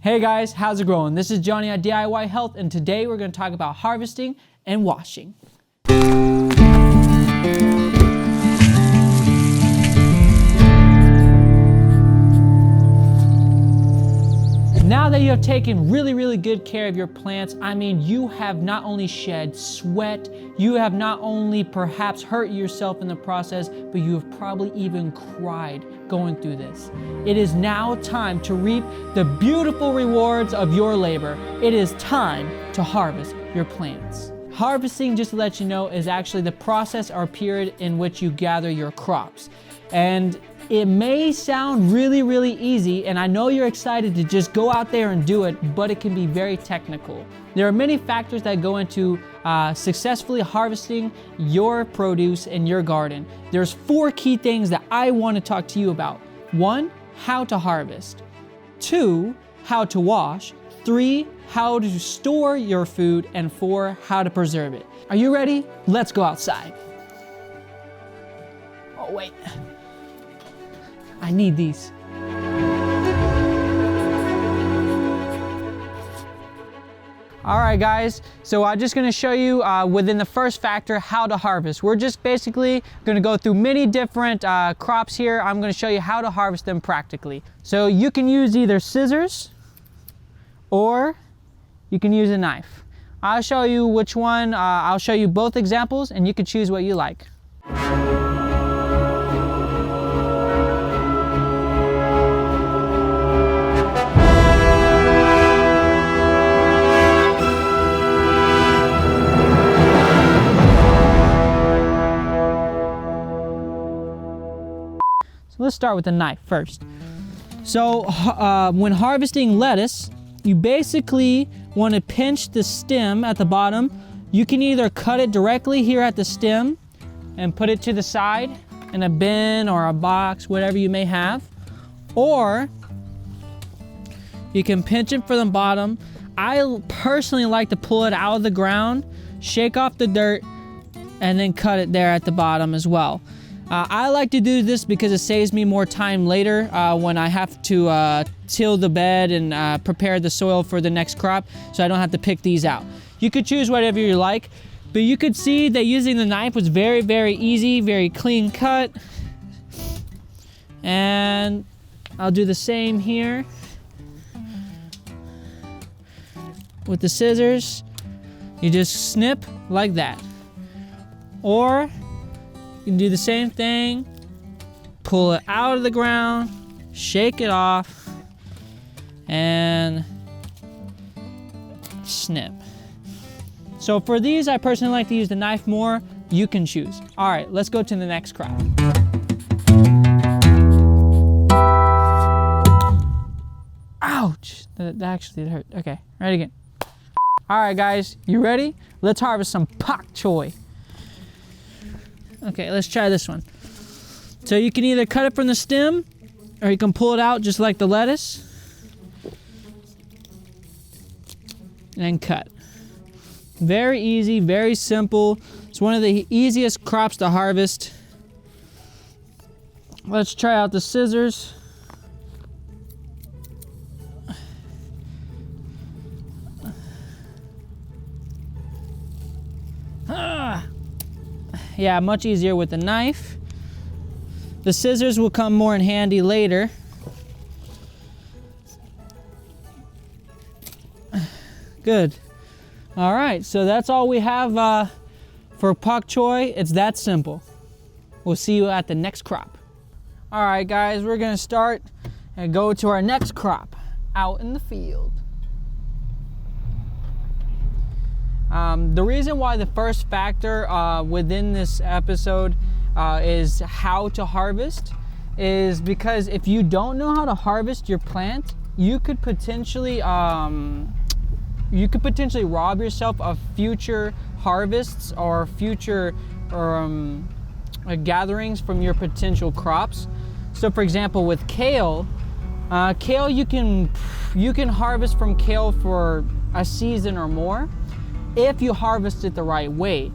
Hey guys, how's it going? This is Johnny at DIY Health, and today we're going to talk about harvesting and washing. Now that you have taken really good care of your plants, I mean, you have not only shed sweat, you have not only perhaps hurt yourself in the process, but you have probably even cried going through this. It is now time to reap the beautiful rewards of your labor. It is time to harvest your plants. Harvesting, just to let you know, is actually the process or period in which you gather your crops. And it may sound really easy, and I know you're excited to just go out there and do it, but it can be very technical. There are many factors that go into successfully harvesting your produce in your garden. There's 4 key things that I want to talk to you about. 1, how to harvest. 2, how to wash. 3, how to store your food. And 4, how to preserve it. Are you ready? Let's go outside. Oh, wait. I need these. All right, guys, so I'm just gonna show you within the first factor how to harvest. We're just basically gonna go through many different crops here. I'm gonna show you how to harvest them practically. So you can use either scissors or you can use a knife. I'll show you which one. I'll show you both examples and you can choose what you like. So let's start with the knife first. So when harvesting lettuce, you basically want to pinch the stem at the bottom. You can either cut it directly here at the stem and put it to the side in a bin or a box, whatever you may have. Or you can pinch it from the bottom. I personally like to pull it out of the ground, shake off the dirt, and then cut it there at the bottom as well. I like to do this because it saves me more time later when I have to till the bed and prepare the soil for the next crop, so I don't have to pick these out. You could choose whatever you like, but you could see that using the knife was very easy, very clean cut. And I'll do the same here with the scissors. You just snip like that. Or you can do the same thing, pull it out of the ground, shake it off, and snip. So for these, I personally like to use the knife more. You can choose. All right, let's go to the next crop. Ouch, that actually hurt. Okay, ready again. All right, guys, you ready? Let's harvest some pak choy. Okay, let's try this one. So you can either cut it from the stem or you can pull it out just like the lettuce and cut. Very easy, very simple. It's one of the easiest crops to harvest. Let's try out the scissors. Yeah, much easier with the knife. The scissors will come more in handy later. Good. All right, so that's all we have for pak choy. It's that simple. We'll see you at the next crop. All right, guys, we're gonna start and go to our next crop out in the field. The reason why the first factor within this episode is how to harvest is because if you don't know how to harvest your plant, you could potentially rob yourself of future harvests or future gatherings from your potential crops. So for example, with kale, you can harvest from kale for a season or more if you harvest it the right way.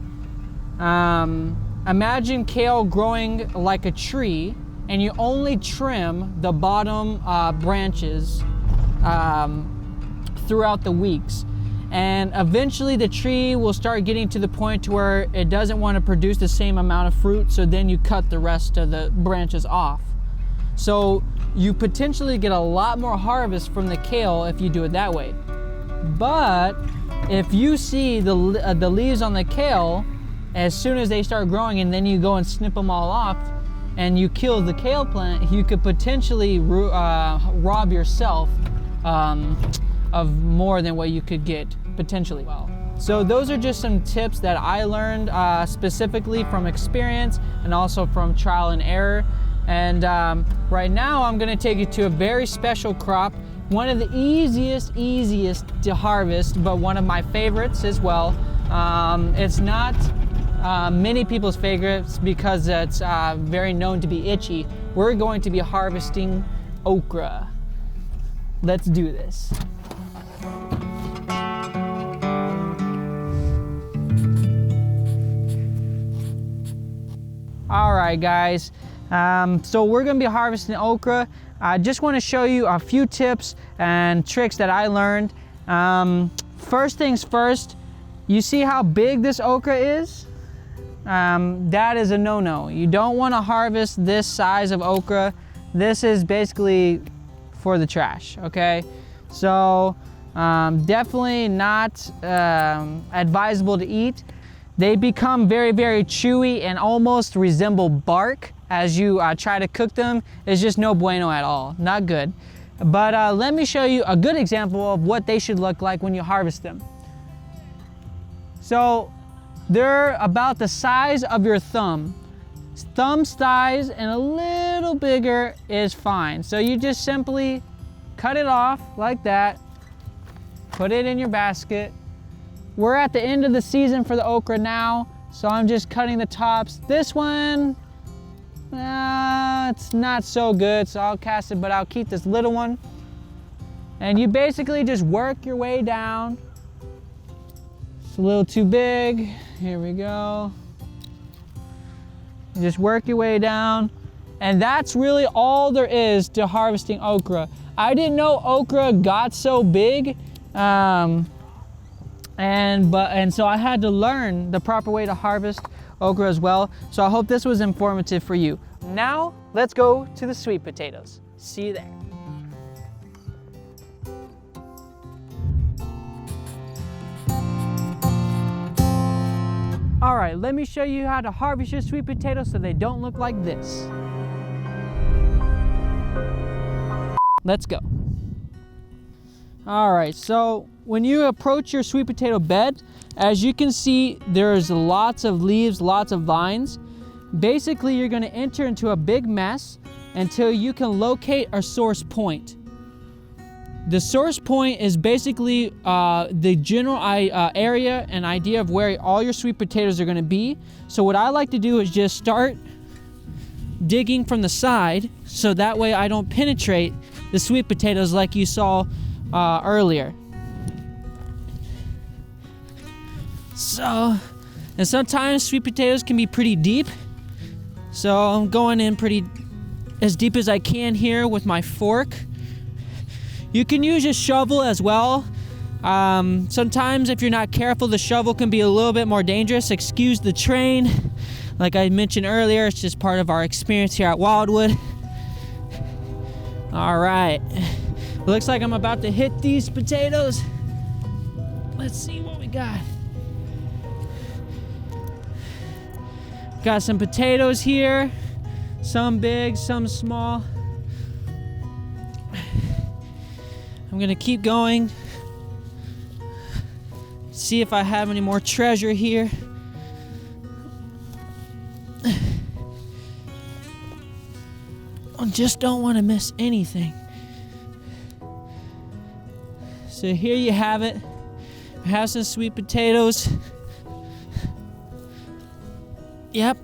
Imagine kale growing like a tree and you only trim the bottom branches throughout the weeks. And eventually the tree will start getting to the point to where it doesn't want to produce the same amount of fruit, so then you cut the rest of the branches off. So you potentially get a lot more harvest from the kale if you do it that way. But if you see the leaves on the kale, as soon as they start growing and then you go and snip them all off and you kill the kale plant, you could potentially rob yourself of more than what you could get potentially. So those are just some tips that I learned specifically from experience and also from trial and error. And right now I'm gonna take you to a very special crop, one of the easiest to harvest, but one of my favorites as well. It's not many people's favorites because it's very known to be itchy. We're going to be harvesting okra. Let's do this. All right, guys. So we're gonna be harvesting okra. I just wanna show you a few tips and tricks that I learned. First things first, you see how big this okra is? That is a no-no. You don't wanna harvest this size of okra. This is basically for the trash, okay? So definitely not advisable to eat. They become very chewy and almost resemble bark as you try to cook them. It's just no bueno at all, not good. But let me show you a good example of what they should look like when you harvest them. So they're about the size of your thumb. Thumb size and a little bigger is fine. So you just simply cut it off like that, put it in your basket. We're at the end of the season for the okra now, so I'm just cutting the tops. This one, it's not so good, so I'll cast it, but I'll keep this little one. And you basically just work your way down. It's a little too big. Here we go. You just work your way down. And that's really all there is to harvesting okra. I didn't know okra got so big. And so I had to learn the proper way to harvest okra as well. So I hope this was informative for you. Now, let's go to the sweet potatoes. See you there. All right, let me show you how to harvest your sweet potatoes so they don't look like this. Let's go. All right, so when you approach your sweet potato bed, as you can see, there's lots of leaves, lots of vines. Basically, you're gonna enter into a big mess until you can locate a source point. The source point is basically the general area and idea of where all your sweet potatoes are gonna be. So what I like to do is just start digging from the side, so that way I don't penetrate the sweet potatoes like you saw earlier. So, and sometimes sweet potatoes can be pretty deep. So I'm going in as deep as I can here with my fork. You can use a shovel as well. Sometimes if you're not careful, the shovel can be a little bit more dangerous. Excuse the train. Like I mentioned earlier, it's just part of our experience here at Wildwood. All right. Looks like I'm about to hit these potatoes. Let's see what we got. Got some potatoes here. Some big, some small. I'm gonna keep going. See if I have any more treasure here. I just don't want to miss anything. So here you have it. I have some sweet potatoes. Yep.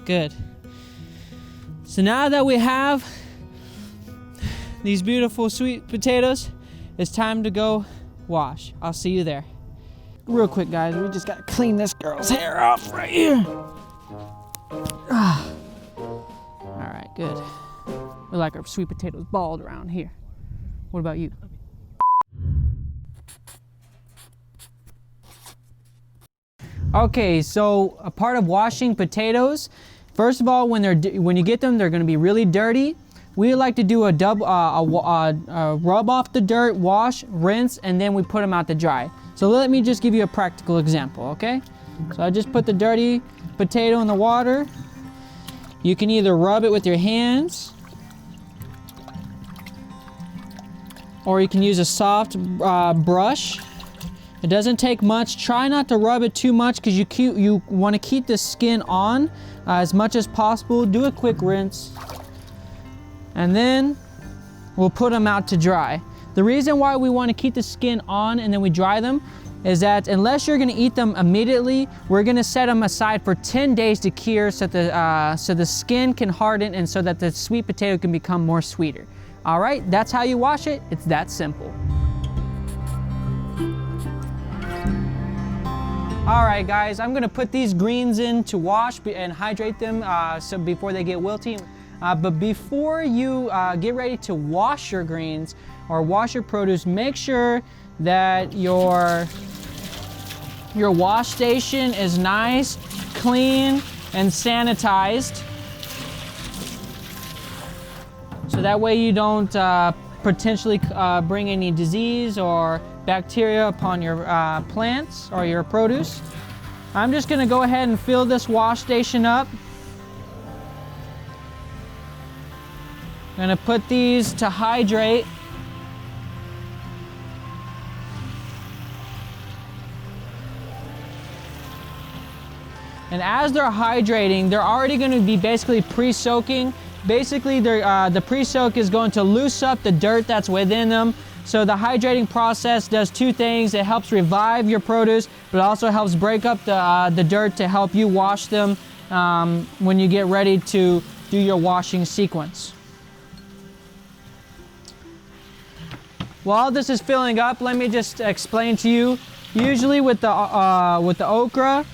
Good. So now that we have these beautiful sweet potatoes, it's time to go wash. I'll see you there. Real quick, guys, we just gotta clean this girl's hair off right here. All right, good. We like our sweet potatoes balled around here. What about you? Okay, so a part of washing potatoes, first of all, when you get them, they're going to be really dirty. We like to do a rub off the dirt, wash, rinse, and then we put them out to dry. So let me just give you a practical example, okay? So I just put the dirty potato in the water. You can either rub it with your hands, or you can use a soft brush. It doesn't take much. Try not to rub it too much because you want to keep the skin on as much as possible. Do a quick rinse. And then we'll put them out to dry. The reason why we want to keep the skin on and then we dry them is that unless you're going to eat them immediately, we're going to set them aside for 10 days to cure so the skin can harden and so that the sweet potato can become more sweeter. All right, that's how you wash it. It's that simple. All right, guys, I'm gonna put these greens in to wash and hydrate them so before they get wilty. But before you get ready to wash your greens or wash your produce, make sure that your wash station is nice, clean, and sanitized. So that way you don't potentially bring any disease or bacteria upon your plants or your produce. I'm just gonna go ahead and fill this wash station up. I'm gonna put these to hydrate. And as they're hydrating, they're already gonna be basically pre-soaking. Basically, the pre-soak is going to loose up the dirt that's within them. So the hydrating process does two things. It helps revive your produce, but it also helps break up the dirt to help you wash them when you get ready to do your washing sequence. While this is filling up, let me just explain to you. Usually with the okra,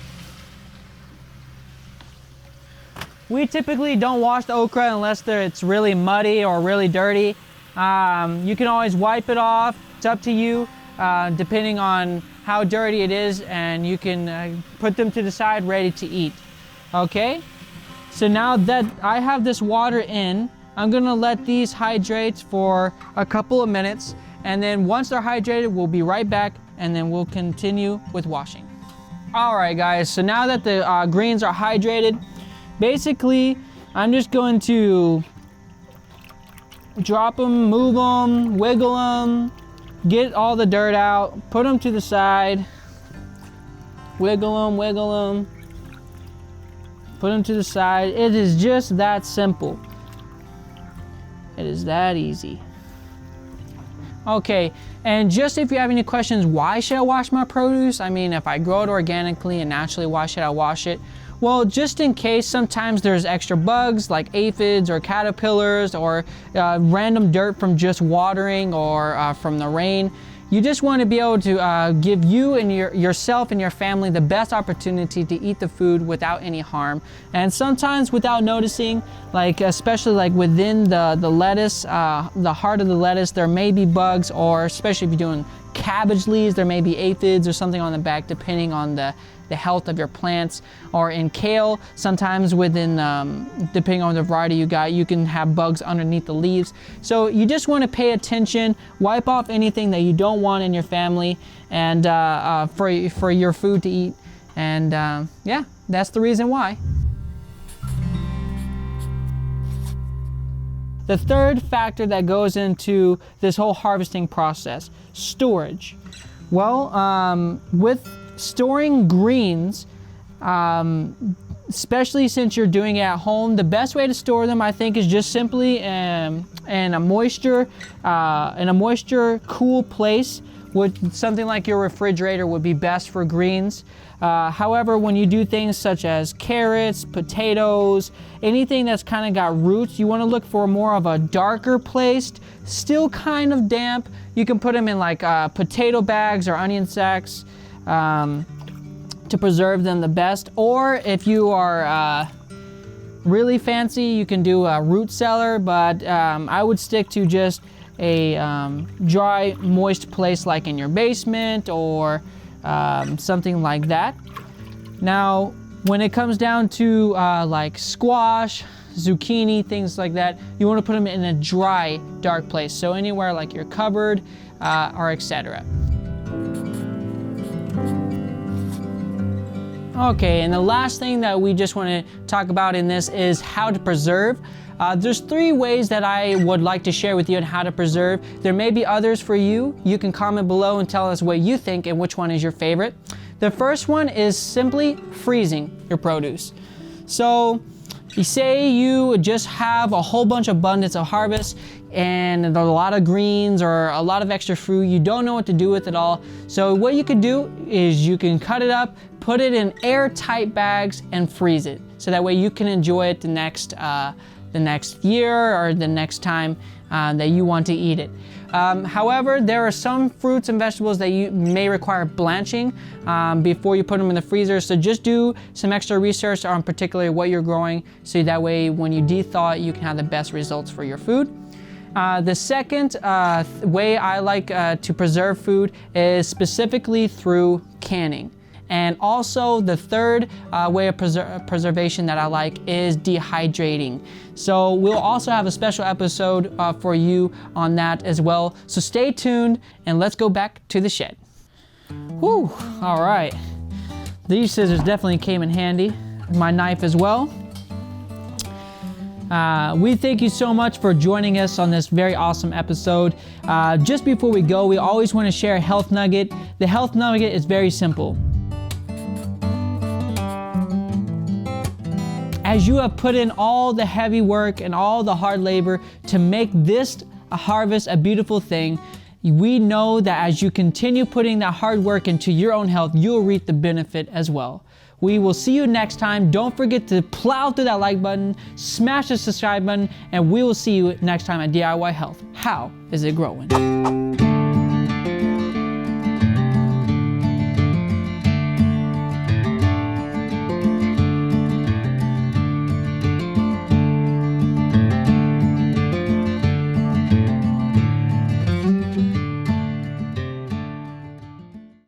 we typically don't wash the okra unless it's really muddy or really dirty. You can always wipe it off. It's up to you, depending on how dirty it is, and you can put them to the side ready to eat. Okay? So now that I have this water in, I'm gonna let these hydrate for a couple of minutes, and then once they're hydrated, we'll be right back, and then we'll continue with washing. All right, guys, so now that the greens are hydrated, basically, I'm just going to drop them, move them, wiggle them, get all the dirt out, put them to the side, wiggle them, put them to the side. It is just that simple. It is that easy. Okay, and just if you have any questions, why should I wash my produce? I mean, if I grow it organically and naturally, why should I wash it? Well, just in case, sometimes there's extra bugs like aphids or caterpillars or random dirt from just watering or from the rain. You just want to be able to give you and yourself and your family the best opportunity to eat the food without any harm. And sometimes without noticing, like especially like within the lettuce, the heart of the lettuce, there may be bugs, or especially if you're doing cabbage leaves, there may be aphids or something on the back, depending on the health of your plants. Or in kale, sometimes within, depending on the variety you got, you can have bugs underneath the leaves. So you just want to pay attention, wipe off anything that you don't want in your family, and for your food to eat. And yeah, that's the reason why. The third factor that goes into this whole harvesting process, storage. Well, with storing greens, especially since you're doing it at home, the best way to store them, I think, is just simply in a moisture cool place. Something like your refrigerator would be best for greens. However, when you do things such as carrots, potatoes, anything that's kind of got roots, you want to look for more of a darker place, still kind of damp. You can put them in like potato bags or onion sacks to preserve them the best. Or if you are really fancy, you can do a root cellar, but I would stick to just a dry, moist place like in your basement or something like that. Now, when it comes down to like squash, zucchini, things like that, you want to put them in a dry, dark place. So anywhere like your cupboard or etc. Okay, and the last thing that we just want to talk about in this is how to preserve. There's 3 ways that I would like to share with you on how to preserve. There may be others for you. You can comment below and tell us what you think and which one is your favorite. The first one is simply freezing your produce. So you say you just have a whole bunch of abundance of harvest and a lot of greens or a lot of extra fruit. You don't know what to do with it all. So what you could do is you can cut it up, put it in airtight bags and freeze it. So that way you can enjoy it the next year or the next time that you want to eat it. However, there are some fruits and vegetables that you may require blanching before you put them in the freezer. So just do some extra research on particularly what you're growing, so that way when you de-thaw it, you can have the best results for your food. The second way I like to preserve food is specifically through canning. And also the third way of preservation that I like is dehydrating. So we'll also have a special episode for you on that as well. So stay tuned and let's go back to the shed. Whew, all right. These scissors definitely came in handy. My knife as well. We thank you so much for joining us on this very awesome episode. Just before we go, we always want to share a health nugget. The health nugget is very simple. As you have put in all the heavy work and all the hard labor to make this harvest a beautiful thing, we know that as you continue putting that hard work into your own health, you'll reap the benefit as well. We will see you next time. Don't forget to plow through that like button, smash the subscribe button, and we will see you next time at DIY Health. How is it growing?